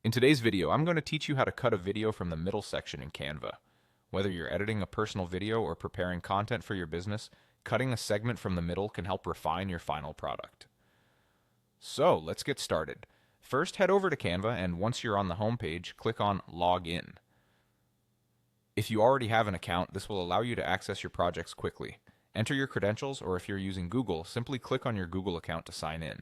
In today's video, I'm going to teach you how to cut a video from the middle section in Canva. Whether you're editing a personal video or preparing content for your business, cutting a segment from the middle can help refine your final product. So, let's get started. First, head over to Canva, and once you're on the home page, click on Log In. If you already have an account, this will allow you to access your projects quickly. Enter your credentials, or if you're using Google, simply click on your Google account to sign in.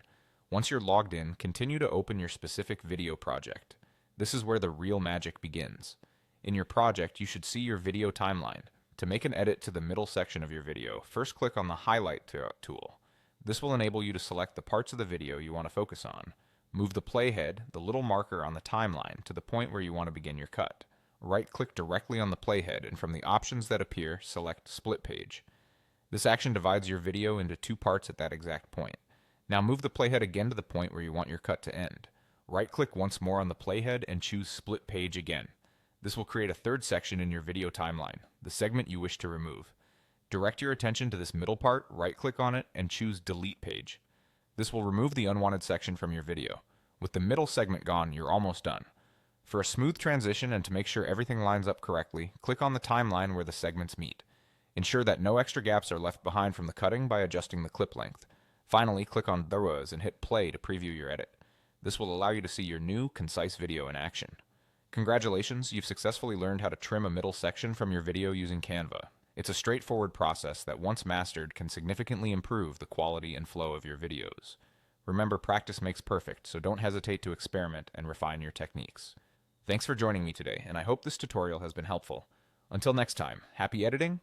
Once you're logged in, continue to open your specific video project. This is where the real magic begins. In your project, you should see your video timeline. To make an edit to the middle section of your video, first click on the Highlight tool. This will enable you to select the parts of the video you want to focus on. Move the playhead, the little marker on the timeline, to the point where you want to begin your cut. Right-click directly on the playhead, and from the options that appear, select Split Page. This action divides your video into two parts at that exact point. Now move the playhead again to the point where you want your cut to end. Right-click once more on the playhead and choose Split Page again. This will create a third section in your video timeline, the segment you wish to remove. Direct your attention to this middle part, right-click on it, and choose Delete Page. This will remove the unwanted section from your video. With the middle segment gone, you're almost done. For a smooth transition and to make sure everything lines up correctly, click on the timeline where the segments meet. Ensure that no extra gaps are left behind from the cutting by adjusting the clip length. Finally, click on Throws and hit play to preview your edit. This will allow you to see your new, concise video in action. Congratulations, you've successfully learned how to trim a middle section from your video using Canva. It's a straightforward process that, once mastered, can significantly improve the quality and flow of your videos. Remember, practice makes perfect, so don't hesitate to experiment and refine your techniques. Thanks for joining me today, and I hope this tutorial has been helpful. Until next time, happy editing